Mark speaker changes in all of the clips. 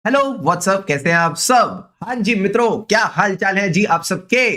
Speaker 1: Hello what's up, कैसे हैं आप सब। हाँ जी मित्रों, क्या हाल चाल है जी आप सबके।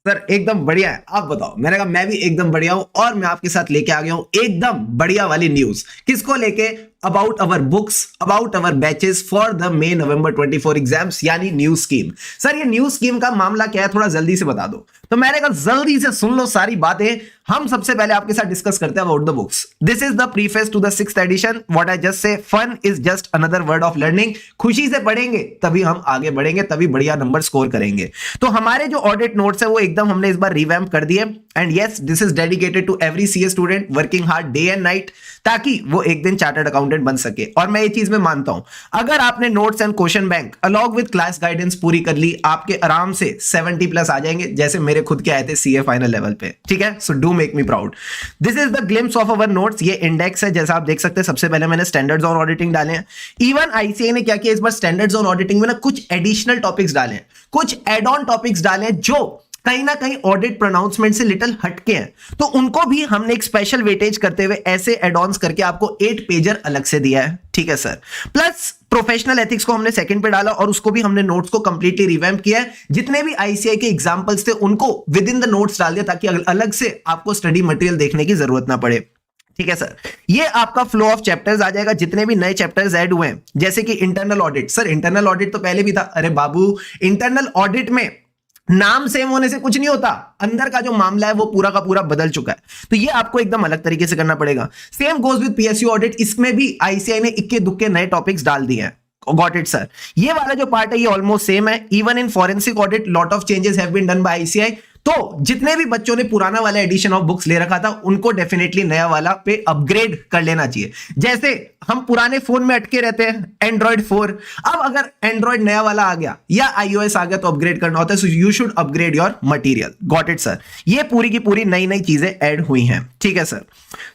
Speaker 1: सर एकदम बढ़िया है, आप बताओ। मैंने कहा मैं भी एकदम बढ़िया हूं और मैं आपके साथ लेके आ गया हूं एकदम बढ़िया वाली न्यूज। किसको लेके? About our books, about our batches for the may November 24 exams, यानी न्यू स्कीम। सर ये न्यू स्कीम का मामला क्या है, थोड़ा जल्दी से बता दो। तो मैंने कहा जल्दी से सुन लो सारी बातें। हम सबसे पहले आपके साथ डिस्कस करते हैं about the books. This is the preface to the 6th edition. What I just say, fun is just another word of learning. खुशी से पढ़ेंगे तभी हम आगे बढ़ेंगे, तभी बढ़िया नंबर स्कोर करेंगे। तो हमारे जो ऑडिट नोट्स है वो एकदम हमने इस बार रिवैम्प कर दिए। And yes, this is dedicated to every CA student working hard day and night, ताकि वो एक दिन चार्टर्ड अकाउंटेंट बन सके। और मैं ये चीज में मानता हूं, अगर आपने notes and question bank along with class guidance पूरी कर ली, आपके आराम से 70 प्लस आ जाएंगे, जैसे मेरे खुद के आए थे सीए फाइनल लेवल पे। ठीक है, so do make me proud. This is the glimpse of our notes. ये इंडेक्स है, जैसा आप देख सकते हैं। सबसे पहले मैंने स्टैंडर्ड्स ऑन ऑडिटिंग डाले हैं। इवन आईसीआई ने क्या किया इस बार, स्टैंडर्ड्स ऑन ऑडिटिंग में ना कुछ एडिशनल टॉपिक्स डाले हैं, कुछ एड ऑन टॉपिक्स डाले हैं जो कहीं ना कहीं ऑडिट प्रोनाउंसमेंट से लिटिल हटके हैं। तो उनको भी हमने एक स्पेशल वेटेज करते हुए ऐसे एड ऑन्स करके आपको 8 पेजर अलग से दिया है। ठीक है सर। प्लस प्रोफेशनल एथिक्स को हमने सेकंड पे डाला और उसको भी हमने नोट्स को कंप्लीटली रिवैम्प किया है। जितने भी आईसीआई के एग्जांपल्स थे उनको विद इन द नोट्स डाल दिया, ताकि अलग से आपको स्टडी मटेरियल देखने की जरूरत ना पड़े। ठीक है सर। ये आपका फ्लो ऑफ चैप्टर्स आ जाएगा, जितने भी नए चैप्टर्स ऐड हुए हैं, जैसे कि internal audit. Sir internal audit तो पहले भी था। अरे बाबू, इंटरनल ऑडिट में नाम सेम होने से कुछ नहीं होता, अंदर का जो मामला है वो पूरा का पूरा बदल चुका है। तो ये आपको एकदम अलग तरीके से करना पड़ेगा। Same goes with PSU audit. इसमें भी आईसीआई ने इक्के दुक्के नए टॉपिक्स डाल दिए हैं। Got it sir. ये वाला जो पार्ट है ये ऑलमोस्ट सेम है। Even in forensic audit lot of changes have been done by ICI. तो जितने भी बच्चों ने पुराना वाला एडिशन ऑफ बुक्स ले रखा था, उनको डेफिनेटली नया वाला पे अपग्रेड कर लेना चाहिए। जैसे हम पुराने फोन में अटके रहते हैं एंड्रॉइड 4, अब अगर एंड्रॉइड नया वाला आ गया या आईओएस आ गया तो अपग्रेड करना होता है। So you should upgrade your material. Got it sir. ये पूरी की पूरी नई नई चीजें ऐड हुई हैं। ठीक है sir.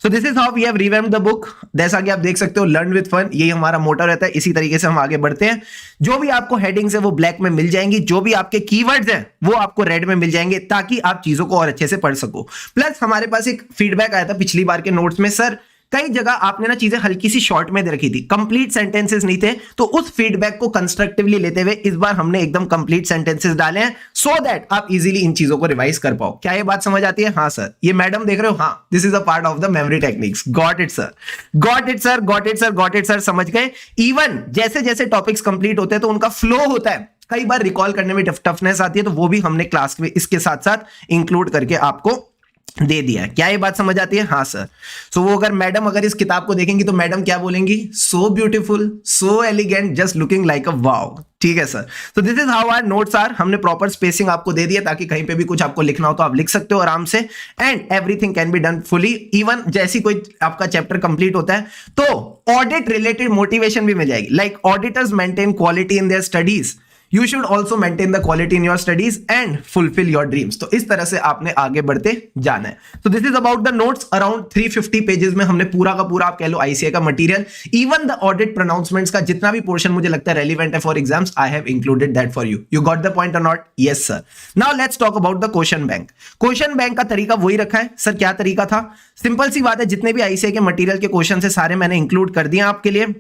Speaker 1: So this is how we have revamped the book. जैसा कि आप देख सकते हो, लर्न विद फन, यही हमारा मोटो रहता है। इसी तरीके से हम आगे बढ़ते हैं। जो भी आपको हेडिंग्स है वो ब्लैक में मिल जाएंगी, जो भी आपके कीवर्ड्स हैं वो आपको रेड में मिल जाएंगे, ताकि आप चीजों को और अच्छे से पढ़ सको। प्लस हमारे पास एक फीडबैक आया था पिछली बार के नोट्स में, सर कई जगह आपने ना चीजें हल्की सी शॉर्ट में दे रखी थी, कंप्लीट सेंटेंसेस नहीं थे। तो उस फीडबैक को कंस्ट्रक्टिवली लेते हुए इस बार हमने एकदम कंप्लीट सेंटेंसेस डाले हैं, सो दैट आप इजीली इन चीजों को रिवाइज कर पाओ। क्या ये बात समझ आती है? हाँ सर। ये मैडम देख रहे हो? हाँ, this is a part of the memory techniques. Got it sir, got it sir, got it sir, got it sir. समझ गए। इवन जैसे जैसे टॉपिक्स कंप्लीट होते हैं तो उनका फ्लो होता है, कई बार रिकॉल करने में टफनेस आती है, तो वो भी हमने क्लास में इसके साथ साथ इंक्लूड करके आपको दे दिया है। क्या ये बात समझ आती है? हाँ सर। सो वो अगर मैडम अगर इस किताब को देखेंगी तो मैडम क्या बोलेंगी? So beautiful, so elegant, just looking like a wow. ठीक है सर। तो this is how our notes are. हमने प्रॉपर स्पेसिंग आपको दे दिया, ताकि कहीं पे भी कुछ आपको लिखना हो तो आप लिख सकते हो आराम से। And everything can be done fully. Even जैसी कोई आपका चैप्टर कंप्लीट होता है तो ऑडिट रिलेटेड मोटिवेशन भी मिल जाएगी। Like auditors maintain quality in their studies, You should also maintain the quality in your studies and fulfill your dreams. तो इस तरह से आपने आगे बढ़ते जाना है। So this is about the notes. Around 350 pages में हमने पूरा का पूरा आप कह लो आईसीआई का material, even the audit pronouncements का जितना भी पोर्शन मुझे लगता है रेलिवेंट है for exams, I have included that for you. You got the point और not? Yes sir. Now let's talk about the question bank. Question bank का तरीका वही रखा है। सर क्या तरीका था? सिंपल सी बात है, जितने भी आईसीआई के मटेरियल के क्वेश्चन है सारे मैंने इंक्लूड कर दिए आपके लिए।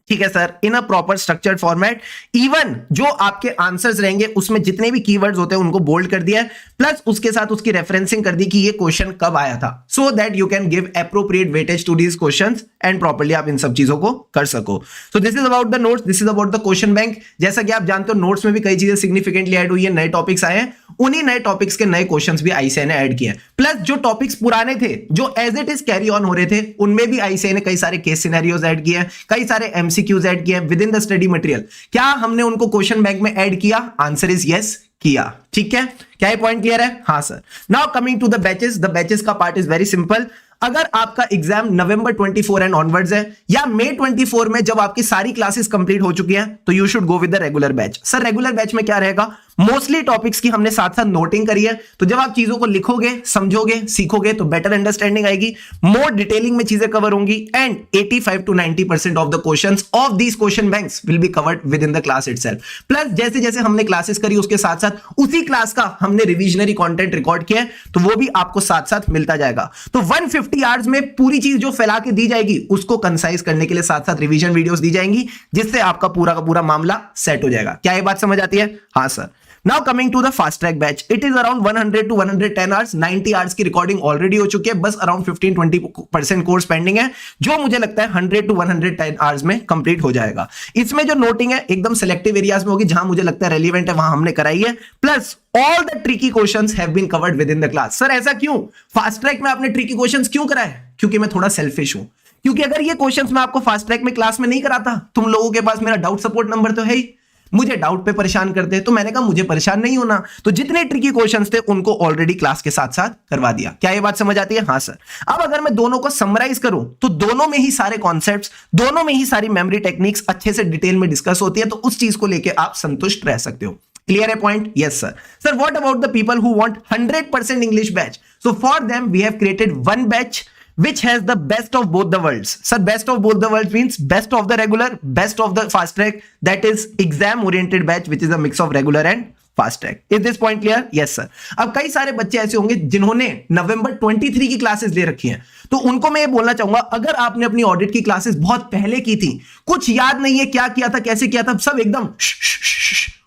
Speaker 1: ठीक है sir. In a proper structured format. Even जो आपके आंसर्स रहेंगे उसमें जितने भी कीवर्ड्स होते हैं उनको बोल्ड कर दिया है, प्लस उसके साथ उसकी रेफरेंसिंग कर दी कि ये क्वेश्चन कब आया था, so that you can give appropriate weightage to these questions and properly आप इन सब चीजों को कर सको। So this is about the notes, this is about the question bank. जैसा कि आप जानते हो नोट्स में भी कई चीजें सिग्निफिकेंटली ऐड हुई है, नए टॉपिक्स आए हैं, उन्हीं नए टॉपिक्स के नए क्वेश्चंस भी आईसीआई ने ऐड किए हैं। प्लस जो टॉपिक्स पुराने थे जो as it is carry on हो रहे थे, उनमें भी आईसीआई ने कई सारे केस सिनेरियोज ऐड किए हैं, कई सारे एमसीक्यूज ऐड किए हैं within the study material. क्या हमने उनको क्वेश्चन बैंक में ऐड किया? आंसर इज यस, किया। ठीक है, क्या ये पॉइंट क्लियर है? हाँ sir. Now coming to the batches. The batches का पार्ट इज वेरी सिंपल। अगर आपका एग्जाम नवंबर 24 एंड ऑनवर्ड्स है, या मई 24 में जब आपकी सारी क्लासेस कंप्लीट हो चुकी हैं, तो you should go with the regular batch. Sir regular batch में क्या रहेगा? मोस्टली टॉपिक्स की हमने साथ साथ नोटिंग करी है, तो जब आप चीजों को लिखोगे, समझोगे, सीखोगे तो बेटर अंडरस्टैंडिंग आएगी, मोर डिटेलिंग में चीजें कवर होंगी and 85 to 90% of the questions of these question banks will be covered within the class itself. Plus जैसे जैसे हमने क्लासेस करी उसके साथ साथ उसी क्लास का हमने रिविजनरी कंटेंट रिकॉर्ड किया है, तो वो भी आपको साथ साथ मिलता जाएगा। तो 150 आवर्स में पूरी चीज जो फैला के दी जाएगी उसको कंसाइज करने के लिए साथ साथ रिवीजन वीडियोस दी जाएंगी, जिससे आपका पूरा का पूरा मामला सेट हो जाएगा। क्या ये बात समझ आती है? हाँ sir. Now coming to the fast track batch, it is around 100 to 110 hours. 90 hours की रिकॉर्डिंग ऑलरेडी हो चुकी है, बस अराउंड 15-20% कोर्स पेंडिंग है, जो मुझे लगता है 100 to 110 आवर्स में कंप्लीट हो जाएगा। इसमें जो नोटिंग है एकदम सिलेक्टिव एरियाज में होगी, जहां मुझे लगता है रेलिवेंट है वहां हमने कराई है। Plus all the tricky questions have been covered within the class. Sir ऐसा क्यों? फास्ट ट्रैक में आपने ट्रिकी क्वेश्चंस क्यों कराए? क्योंकि मैं थोड़ा सेल्फिश हूं, क्योंकि अगर ये क्वेश्चंस मैं आपको फास्ट ट्रैक में क्लास में नहीं कराता, तुम लोगों के पास मेरा डाउट सपोर्ट नंबर तो है ही, मुझे डाउट पे परेशान करते, तो मैंने कहा मुझे परेशान नहीं होना, तो जितने ट्रिकी क्वेश्चंस थे उनको ऑलरेडी क्लास के साथ साथ करवा दिया। क्या ये बात समझ आती है? हाँ सर। अब अगर मैं दोनों को समराइज करूं तो दोनों में ही सारे कॉन्सेप्ट्स, दोनों में ही सारी मेमोरी टेक्निक्स अच्छे से डिटेल में डिस्कस होती है, तो उस चीज को लेकर आप संतुष्ट रह सकते हो। क्लियर है point? Yes sir. Sir what about the people who want 100% English batch? So for them we have created one batch which has the best of both the worlds. Sir, best of both the worlds means best of the regular, best of the fast track, that is exam oriented batch which is a mix of regular and fast track. Is this point clear? Yes sir. अब कई सारे बच्चे ऐसे होंगे जिन्होंने नवंबर 23 की classes ले रखी हैं, तो उनको मैं ये बोलना चाहूंगा, अगर आपने अपनी ऑडिट की क्लासेस बहुत पहले की थी, कुछ याद नहीं है क्या किया था, कैसे किया था, सब एकदम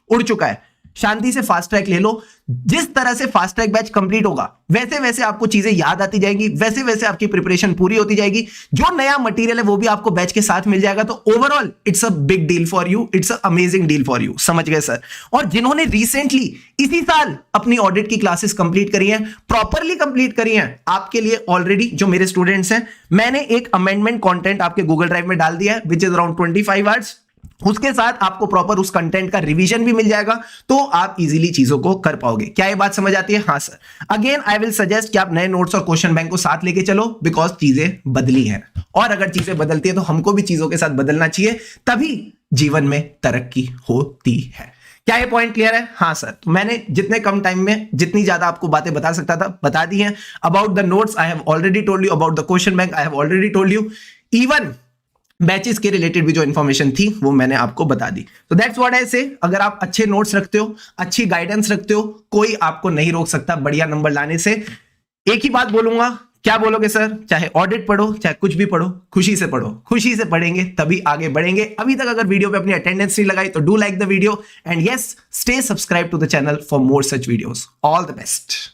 Speaker 1: उड़ चुका है, शांति से फास्ट ट्रैक ले लो। जिस तरह से फास्ट ट्रैक बैच कंप्लीट होगा वैसे वैसे आपको चीजें याद आती जाएंगी, वैसे वैसे आपकी प्रिपरेशन पूरी होती जाएगी, जो नया मटेरियल है वो भी आपको बैच के साथ मिल जाएगा। तो overall it's a big deal for you, it's a amazing deal for you. समझ गए सर? और जिन्होंने रिसेंटली इसी साल अपनी ऑडिट की क्लासेस कंप्लीट करी हैं, प्रॉपरली कंप्लीट करी हैं, आपके लिए ऑलरेडी जो मेरे स्टूडेंट्स हैं, मैंने एक अमेंडमेंट कंटेंट आपके गूगल ड्राइव में डाल दिया है विच इज अराउंड 25 आवर्स। उसके साथ आपको प्रॉपर उस कंटेंट का रिवीजन भी मिल जाएगा, तो आप इजीली चीजों को कर पाओगे। क्या ये बात समझ आती है? हाँ sir. Again I will suggest कि आप नए नोट्स और क्वेश्चन बैंक को साथ लेके चलो, बिकॉज चीजें बदली हैं, और अगर चीजें बदलती है तो हमको भी चीजों के साथ बदलना चाहिए, तभी जीवन में तरक्की होती है। क्या ये पॉइंट क्लियर है? हाँ सर। तो मैंने जितने कम टाइम में जितनी ज्यादा आपको बातें बता सकता था बता दी हैं। About the notes I have already told you, about the question bank I have already told you, even batches के रिलेटेड भी जो इंफॉर्मेशन थी वो मैंने आपको बता दी। तो दैट्स व्हाट आई से, अगर आप अच्छे नोट्स रखते हो, अच्छी गाइडेंस रखते हो, कोई आपको नहीं रोक सकता बढ़िया नंबर लाने से। एक ही बात बोलूंगा, क्या बोलोगे सर? चाहे ऑडिट पढ़ो, चाहे कुछ भी पढ़ो, खुशी से पढ़ो, खुशी से पढ़ेंगे तभी आगे बढ़ेंगे। अभी तक अगर वीडियो पे अपनी अटेंडेंस नहीं लगाई तो do like the video and yes, stay subscribe to the channel for more such videos. All the best.